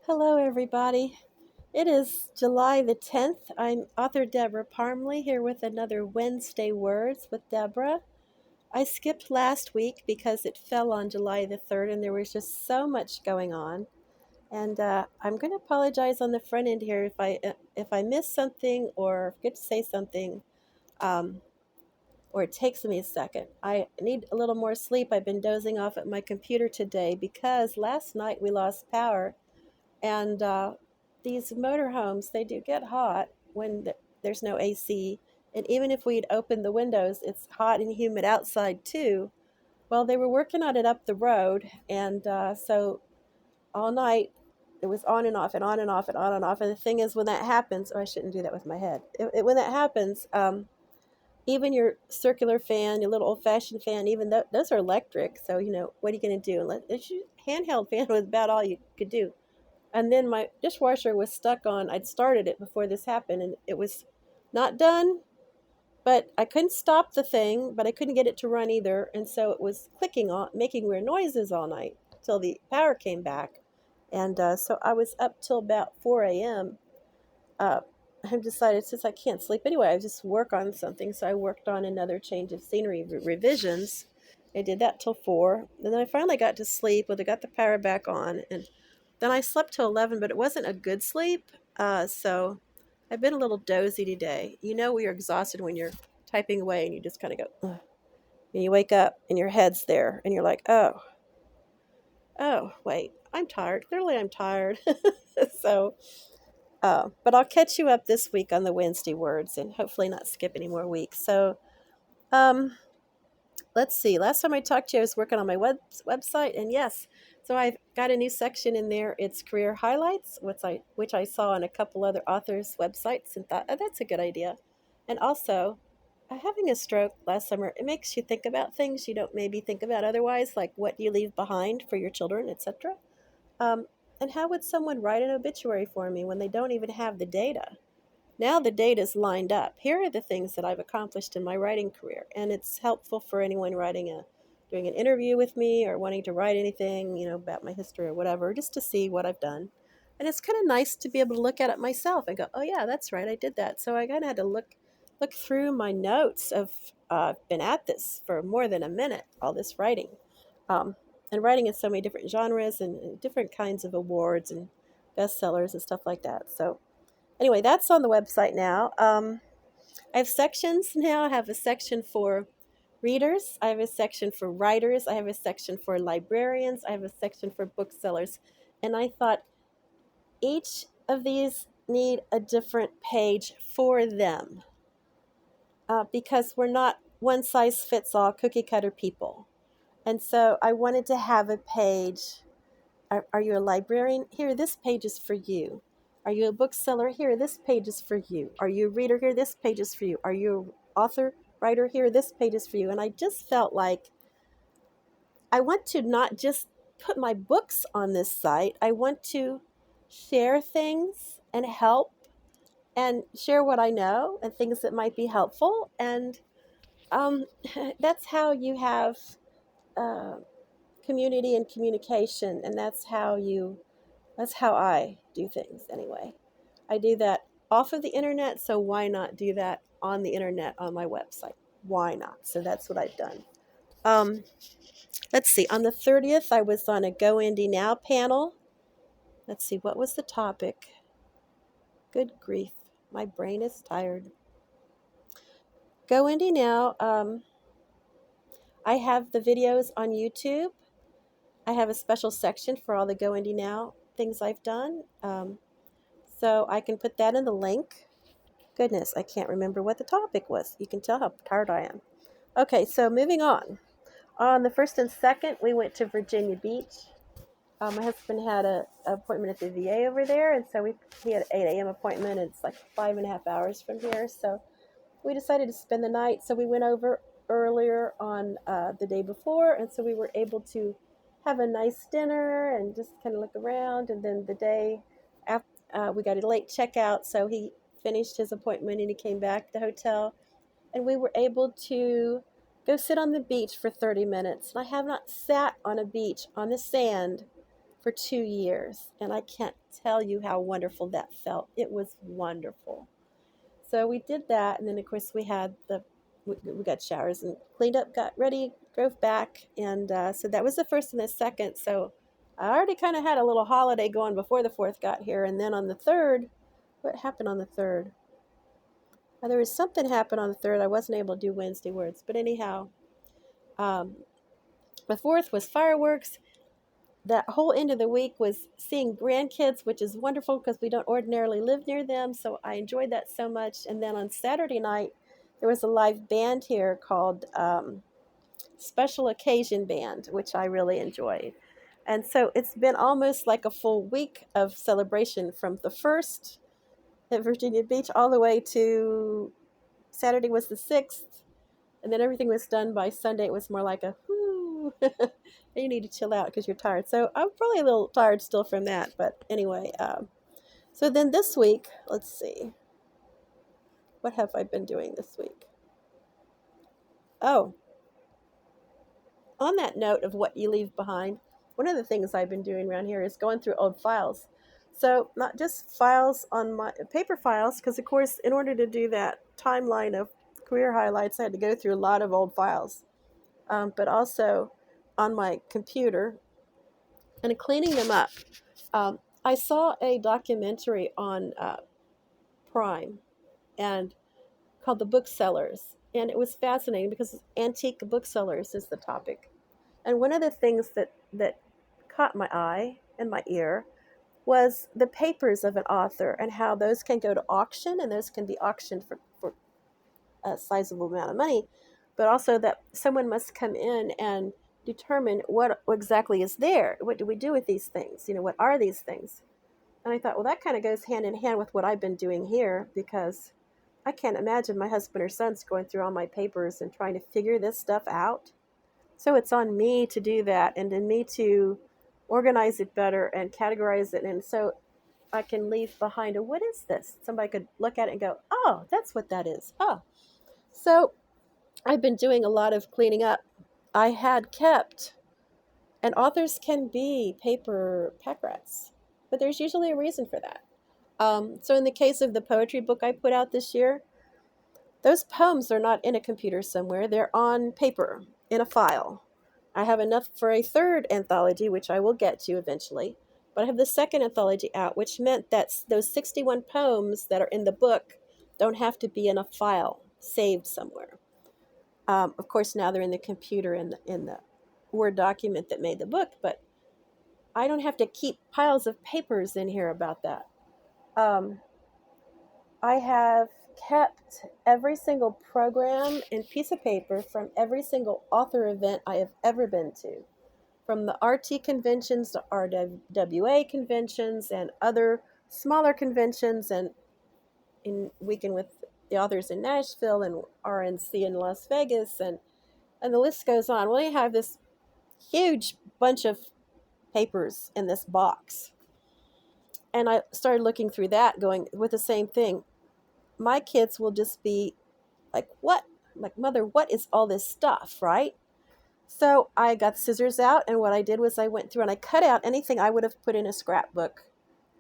Hello, everybody. It is July the 10th. I'm author Debra Parmley here with another Wednesday Words with Debra. I skipped last week because it fell on July the 3rd and there was just so much going on. And I'm going to apologize on the front end here if I miss something or forget to say something, um, or it takes me a second. I need a little more sleep. I've been dozing off at my computer today because last night we lost power and these motorhomes, they do get hot when there's no AC. And even if we'd opened the windows, it's hot and humid outside too. Well, they were working on it up the road. And so all night it was on and off and on and off and on and off. And the thing is, when that happens, oh, I shouldn't do that with my head. When that happens, even your circular fan, your little old fashioned fan, even though those are electric. So, what are you going to do? Handheld fan was about all you could do. And then my dishwasher was stuck on, I'd started it before this happened and it was not done, but I couldn't stop the thing, but I couldn't get it to run either. And so it was clicking on, making weird noises all night till the power came back. And so I was up till about 4 a.m. Uh, I decided since I can't sleep anyway, I just work on something. So I worked on another change of scenery revisions. I did that till 4. And then I finally got to sleep when I got the power back on. And then I slept till 11, but it wasn't a good sleep. So I've been a little dozy today. We are exhausted when you're typing away and you just kind of go, ugh. And you wake up and your head's there and you're like, oh, wait, I'm tired. Clearly I'm tired. So, but I'll catch you up this week on the Wednesday words and hopefully not skip any more weeks. So, um, let's see. Last time I talked to you, I was working on my website, and yes, so I've got a new section in there. It's career highlights, which I saw on a couple other authors' websites, and thought, oh, that's a good idea. And also, having a stroke last summer, it makes you think about things you don't maybe think about otherwise, like what you leave behind for your children, etc. Um, and how would someone write an obituary for me when they don't even have the data? Now the data's lined up. Here are the things that I've accomplished in my writing career, and it's helpful for anyone doing an interview with me or wanting to write anything, about my history or whatever, just to see what I've done. And it's kind of nice to be able to look at it myself and go, "Oh yeah, that's right, I did that." So I kind of had to look through my notes of I've been at this for more than a minute, all this writing, um, and writing in so many different genres and different kinds of awards and bestsellers and stuff like that. So anyway, that's on the website now. I have sections now. I have a section for readers. I have a section for writers. I have a section for librarians. I have a section for booksellers. And I thought each of these need a different page for them because we're not one size fits all cookie cutter people. And so I wanted to have a page. Are you a librarian? Here, this page is for you. Are you a bookseller? Here, this page is for you. Are you a reader? Here, this page is for you. Are you an author, writer? Here, this page is for you. And I just felt like I want to not just put my books on this site. I want to share things and help and share what I know and things that might be helpful. And um, that's how you have uh, community and communication. And that's how I do things anyway. I do that off of the internet, so why not do that on the internet on my website? Why not? So that's what I've done. Um, let's see. On the 30th, I was on a Go Indie Now panel. Let's see, what was the topic? Good grief, my brain is tired. Go Indie Now. I have the videos on YouTube. I have a special section for all the Go Indie Now things I've done. So I can put that in the link. Goodness, I can't remember what the topic was. You can tell how tired I am. Okay, so moving on. On the 1st and 2nd, we went to Virginia Beach. My husband had an appointment at the VA over there, and so he had an 8 a.m. appointment, and it's like 5.5 hours from here. So we decided to spend the night. So we went over earlier on the day before, and so we were able to have a nice dinner and just kind of look around. And then the day after, we got a late checkout, so he finished his appointment and he came back to the hotel, and we were able to go sit on the beach for 30 minutes. And I have not sat on a beach on the sand for 2 years. And I can't tell you how wonderful that felt. It was wonderful. So we did that. And then, of course, we got showers and cleaned up, got ready, drove back. And so that was the first and the second. So I already kind of had a little holiday going before the fourth got here. And then on the third, what happened on the third? There was something happened on the third. I wasn't able to do Wednesday words. But anyhow, um, the fourth was fireworks. That whole end of the week was seeing grandkids, which is wonderful because we don't ordinarily live near them. So I enjoyed that so much. And then on Saturday night, there was a live band here called Special Occasion Band, which I really enjoyed. And so it's been almost like a full week of celebration from the first at Virginia Beach all the way to Saturday was the 6th. And then everything was done by Sunday. It was more like a whoo. You need to chill out because you're tired. So I'm probably a little tired still from that. But anyway, so then this week, let's see. What have I been doing this week? Oh, on that note of what you leave behind, one of the things I've been doing around here is going through old files. So not just files on my paper files, because of course, in order to do that timeline of career highlights, I had to go through a lot of old files, but also on my computer and cleaning them up. I saw a documentary on Prime and called The Booksellers, and it was fascinating because antique booksellers is the topic. And one of the things that caught my eye and my ear was the papers of an author and how those can go to auction, and those can be auctioned for a sizable amount of money, but also that someone must come in and determine what exactly is there. What do we do with these things? What are these things? And I thought, well, that kind of goes hand in hand with what I've been doing here, because I can't imagine my husband or sons going through all my papers and trying to figure this stuff out. So it's on me to do that, and then me to organize it better and categorize it. And so I can leave behind what is this? Somebody could look at it and go, oh, that's what that is. Oh. So I've been doing a lot of cleaning up. I had kept, and authors can be paper pack rats, but there's usually a reason for that. So in the case of the poetry book I put out this year, those poems are not in a computer somewhere. They're on paper in a file. I have enough for a third anthology, which I will get to eventually. But I have the second anthology out, which meant that those 61 poems that are in the book don't have to be in a file saved somewhere. Of course, now they're in the computer in the Word document that made the book, but I don't have to keep piles of papers in here about that. I have kept every single program and piece of paper from every single author event I have ever been to, from the RT conventions to RWA conventions and other smaller conventions, and in weekend with the authors in Nashville and RNC in Las Vegas, and the list goes on. Well, you have this huge bunch of papers in this box. And I started looking through that, going with the same thing. My kids will just be like, what? Like, Mother, what is all this stuff, right? So I got scissors out, and what I did was I went through and I cut out anything I would have put in a scrapbook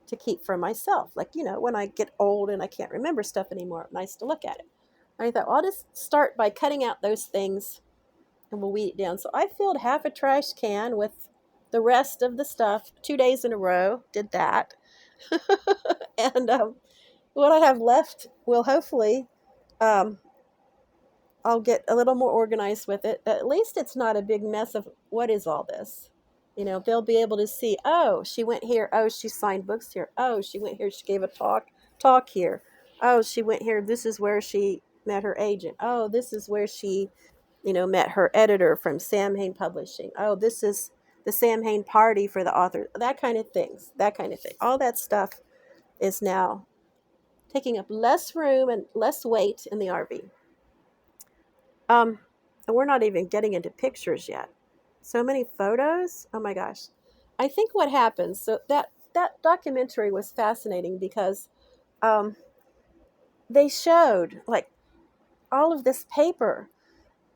to keep for myself. Like, when I get old and I can't remember stuff anymore, nice to look at it. And I thought, well, I'll just start by cutting out those things and we'll weed it down. So I filled half a trash can with the rest of the stuff 2 days in a row, did that. And what I have left will hopefully, I'll get a little more organized with it. At least it's not a big mess of what is all this. They'll be able to see, oh, she went here. Oh, she signed books here. Oh, she went here. She gave a talk here. Oh, she went here. This is where she met her agent. Oh, this is where she, met her editor from Sam Hain Publishing. Oh, this is the Sam Hain party for the author. That kind of thing. All that stuff is now taking up less room and less weight in the RV. And we're not even getting into pictures yet. So many photos. Oh my gosh. I think what happens, so that documentary was fascinating because they showed like all of this paper.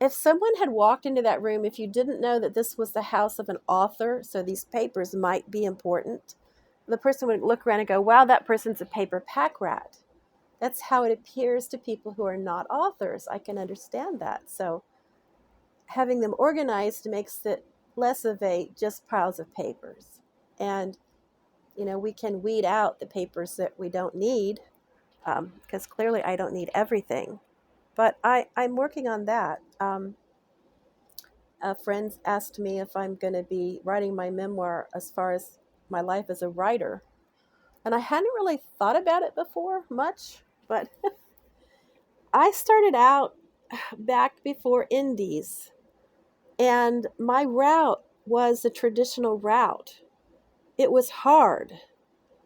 if someone had walked into that room, if you didn't know that this was the house of an author, so these papers might be important, the person would look around and go, wow, that person's a paper pack rat. That's how it appears to people who are not authors. I can understand that. So having them organized makes it less of a just piles of papers. And, we can weed out the papers that we don't need, because clearly I don't need everything. But I'm working on that. A friend asked me if I'm going to be writing my memoir as far as my life as a writer. And I hadn't really thought about it before much, but I started out back before indies, and my route was a traditional route. It was hard.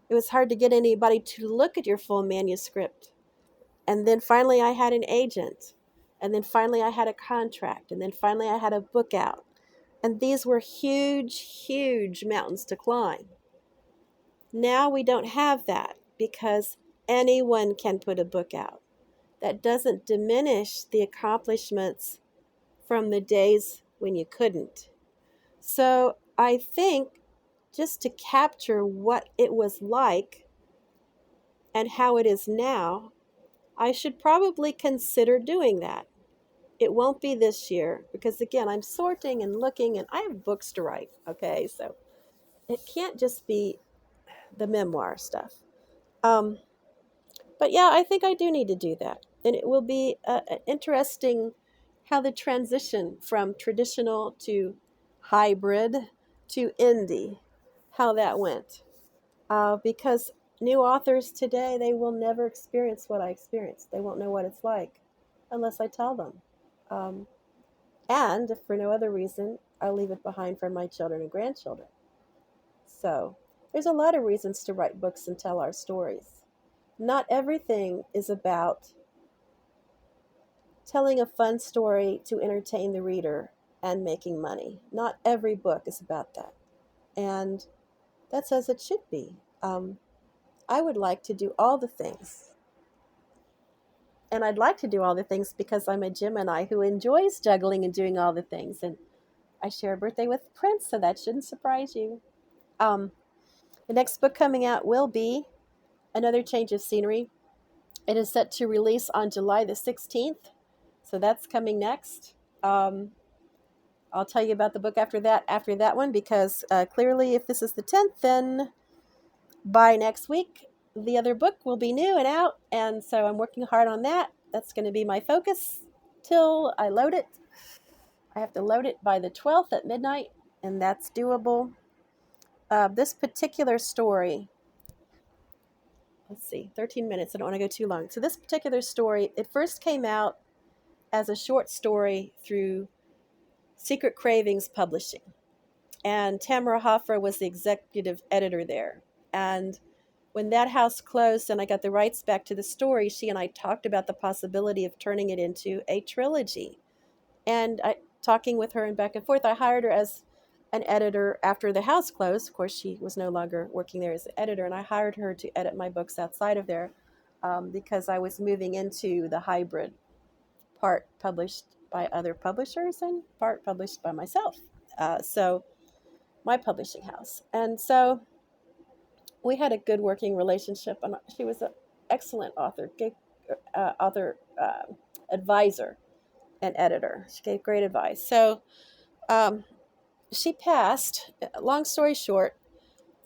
It was hard to get anybody to look at your full manuscript. And then finally I had an agent. And then finally I had a contract. And then finally I had a book out. And these were huge, huge mountains to climb. Now we don't have that because anyone can put a book out. That doesn't diminish the accomplishments from the days when you couldn't. So I think just to capture what it was like and how it is now, I should probably consider doing that. It won't be this year because, again, I'm sorting and looking and I have books to write, okay? So it can't just be the memoir stuff. But yeah, I think I do need to do that. And it will be interesting how the transition from traditional to hybrid to indie, how that went. Because new authors today, they will never experience what I experienced. They won't know what it's like unless I tell them. And if for no other reason, I'll leave it behind for my children and grandchildren. So there's a lot of reasons to write books and tell our stories. Not everything is about telling a fun story to entertain the reader and making money. Not every book is about that. And that's as it should be. I would like to do all the things. And I'd like to do all the things because I'm a Gemini who enjoys juggling and doing all the things. And I share a birthday with Prince, so that shouldn't surprise you. The next book coming out will be Another Change of Scenery. It is set to release on July the 16th. So that's coming next. I'll tell you about the book after that one, because clearly if this is the 10th, then by next week, the other book will be new and out. And so I'm working hard on that. That's going to be my focus till I load it. I have to load it by the 12th at midnight, and that's doable. This particular story, let's see, 13 minutes. I don't want to go too long. So this particular story, it first came out as a short story through Secret Cravings Publishing. And Tamara Hoffer was the executive editor there. And when that house closed and I got the rights back to the story, she and I talked about the possibility of turning it into a trilogy. And talking with her and back and forth, I hired her as an editor after the house closed. Of course, she was no longer working there as an editor, and I hired her to edit my books outside of there because I was moving into the hybrid, part published by other publishers and part published by myself. So my publishing house. And so we had a good working relationship, and she was an excellent author, advisor and editor. She gave great advice. So she passed. Long story short,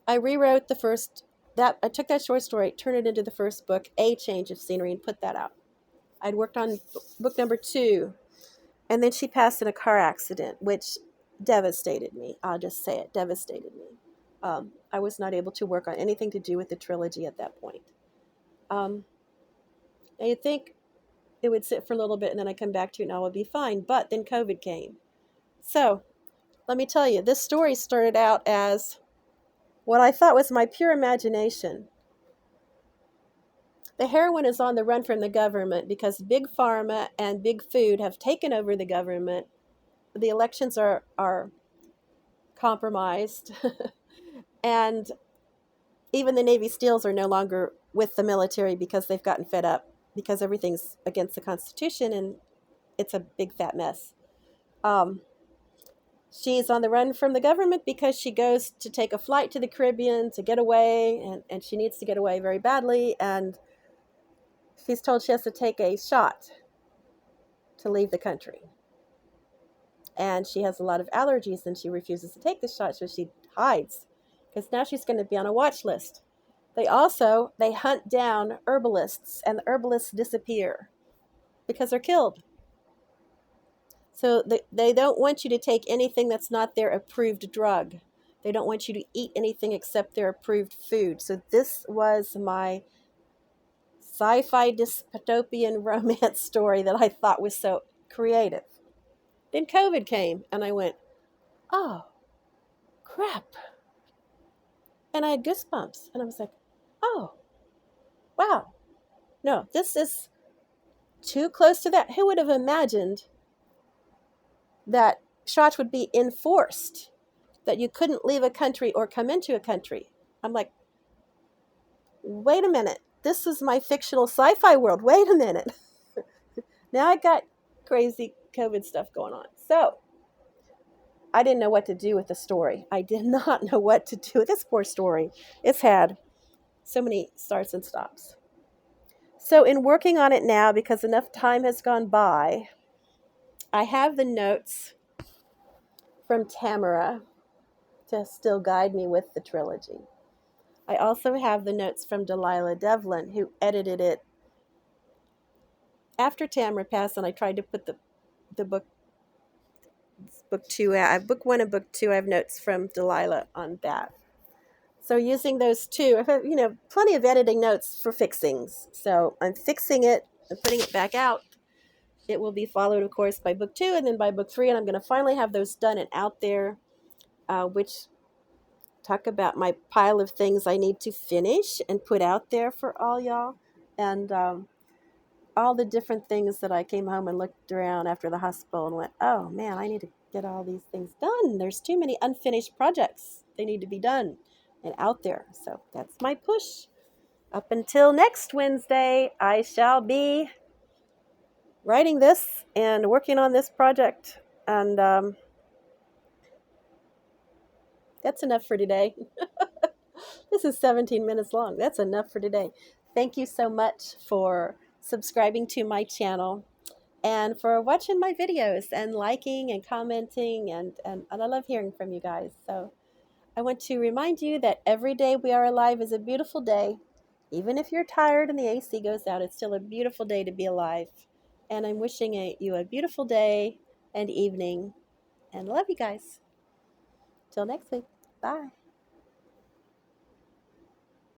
I rewrote I took that short story, turned it into the first book, A Change of Scenery, and put that out. I'd worked on book number 2, and then she passed in a car accident, which devastated me. I'll just say it, devastated me. I was not able to work on anything to do with the trilogy at that point. You'd think it would sit for a little bit and then I come back to it and all would be fine. But then COVID came. So let me tell you, this story started out as what I thought was my pure imagination. The heroine is on the run from the government because Big Pharma and Big Food have taken over the government. The elections are compromised. And even the Navy SEALs are no longer with the military because they've gotten fed up because everything's against the Constitution and it's a big fat mess. Um, she's on the run from the government because she goes to take a flight to the Caribbean to get away, and she needs to get away very badly. And she's told she has to take a shot to leave the country. And she has a lot of allergies and she refuses to take the shot, so she hides because now she's going to be on a watch list. They hunt down herbalists, and the herbalists disappear because they're killed. So they don't want you to take anything that's not their approved drug. They don't want you to eat anything except their approved food. So this was my sci-fi dystopian romance story that I thought was so creative. Then COVID came and I went, oh, crap. And I had goosebumps. And I was like, oh, wow. No, this is too close to that. Who would have imagined that shots would be enforced, that you couldn't leave a country or come into a country? I'm like, wait a minute. This is my fictional sci-fi world. Wait a minute. Now I got crazy COVID stuff going on. So I didn't know what to do with the story. I did not know what to do with this poor story. It's had so many starts and stops. So in working on it now, because enough time has gone by, I have the notes from Tamara to still guide me with the trilogy. I also have the notes from Delilah Devlin, who edited it after Tamara passed, and I tried to put the book two out. Book one and book two, I have notes from Delilah on that. So using those two, I've had, plenty of editing notes for fixings. So I'm fixing it and putting it back out. It will be followed, of course, by book two and then by book three, and I'm going to finally have those done and out there, which talk about my pile of things I need to finish and put out there for all y'all, and all the different things that I came home and looked around after the hospital and went, oh man, I need to get all these things done. There's too many unfinished projects. They need to be done and out there. So that's my push. Up until next Wednesday, I shall be writing this and working on this project. And that's enough for today. This is 17 minutes long. That's enough for today. Thank you so much for subscribing to my channel and for watching my videos and liking and commenting. And I love hearing from you guys. So I want to remind you that every day we are alive is a beautiful day. Even if you're tired and the AC goes out, it's still a beautiful day to be alive. And I'm wishing you a beautiful day and evening. And love you guys. Till next week. Bye.